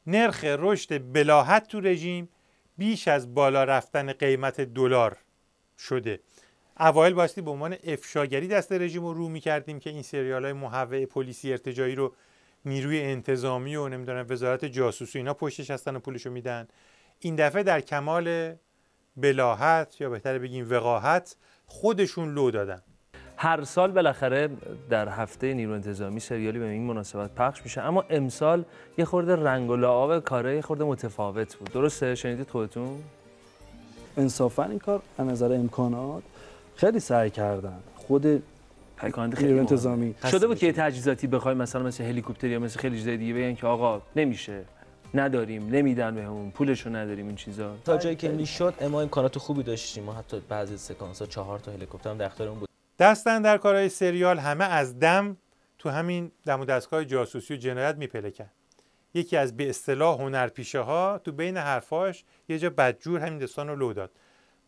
نرخ رشد بلاهت تو رژیم بیش از بالا رفتن قیمت دلار شده. اوایل باستی به عنوان افشاگری دست رژیم رو می‌کردیم که این سریال‌های محوه پلیسی ارتجاعی رو نیروی انتظامی و نمیدونم وزارت جاسوسی اینا پشتش هستن و پولشو میدن. این دفعه در کمال بلاهت یا بهتره بگیم وقاحت خودشون لو دادن. هر سال بالاخره در هفته نیرو انتظامی سریالی به این مناسبت پخش میشه، اما امسال یه خورده رنگ و لعاب کاره یه خورده متفاوت بود. درسته؟ شنیدید خودتون؟ انصافا این کار از نظر امکانات خیلی سعی کردن. خود خیلی انتظامی شده بود که یه تجهیزاتی بخوایم مثلا مثل هلیکوپتر یا مثل خیلی چیزای دیگه بگن که آقا نمیشه، نداریم، نمیدن بهمون، پولشو نداریم، این چیزا. تا جایی که میشد ما امکانات خوبی داشتیم. ما حتی بعضی سکانس‌ها 4 تا هلیکوپتر هم در اختیارمون بود. دستن در کارهای سریال همه از دم تو همین دم و دستگاه جاسوسی و جنایت میپلکن. یکی از به اصطلاح هنرپیشه ها تو بین حرفاش یه جا بدجور همین داستان رو لو داد.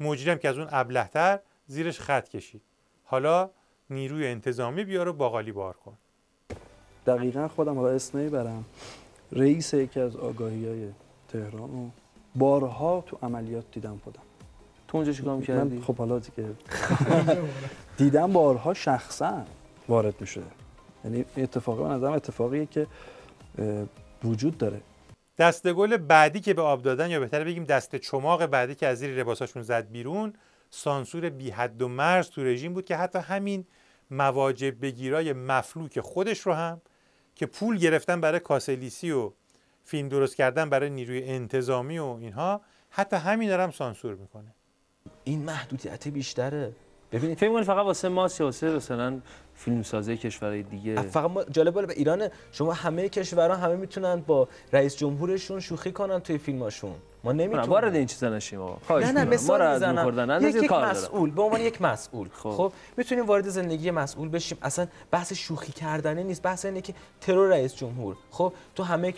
مجرم که از اون ابله‌تر زیرش خط کشید. حالا نیروی انتظامی بیار و باقالی بار کن. دقیقاً خودم حالا اسم نمیبرم، رئیس یکی از آگاهی‌های تهران رو بارها تو عملیات دیدم خودم. تو اونجا چیکار می‌کردی؟ خب حالا دیگه دیدم بارها شخصا وارد میشه. یعنی اتفاقی به نظرم اتفاقیه که وجود داره. دستگل بعدی که به آب دادن یا بهتره بگیم دست چماق بعدی که از زیر لباساشون زد بیرون، سانسور بی حد و مرز تو رژیم بود که حتی همین مواجب بگیرای مفلوک خودش رو هم که پول گرفتن برای کاسلیسی و فیلم درست کردن برای نیروی انتظامی و اینها، حتی همین رو هم سانسور میکنه. این محدودیت بیشتره. ببینید فکر کنید فقط واسه ما سیاسی مثلا فیلمسازی کشورهای دیگه. فقط ما جالب به ایران شما همه کشورها همه میتونن با رئیس جمهورشون شوخی کنن توی فیلماشون. ما نمیتونیم وارد این چیزا نشیم آقا. نه مثال میزنم. یک کار مسئول به عنوان یک مسئول خب میتونیم وارد زندگی مسئول بشیم. اصلا بحث شوخی کردنه نیست، بحث اینه که ترور رئیس جمهور. خب تو همه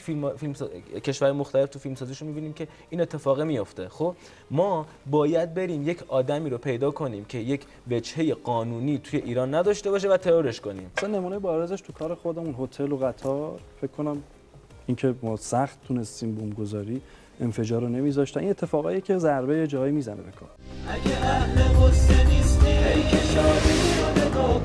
کشورهای مختلف تو فیلمسازیشون میبینیم که این اتفاق میفته. خب ما باید بریم یک آدمی رو پیدا کنیم که یک وجهه قانونی توی ایران نداشته باشه و ترورش کنیم. مثلا نمونه بارزش تو کار خودمون هتل و قطار فکر کنم اینکه ما سخت تونستیم بمبگذاری انفجار رو نمیذاشتن. این اتفاقایی که ضربه جایی میزنه به کار. اگه اهل قصه نیستی ای که شادی شده با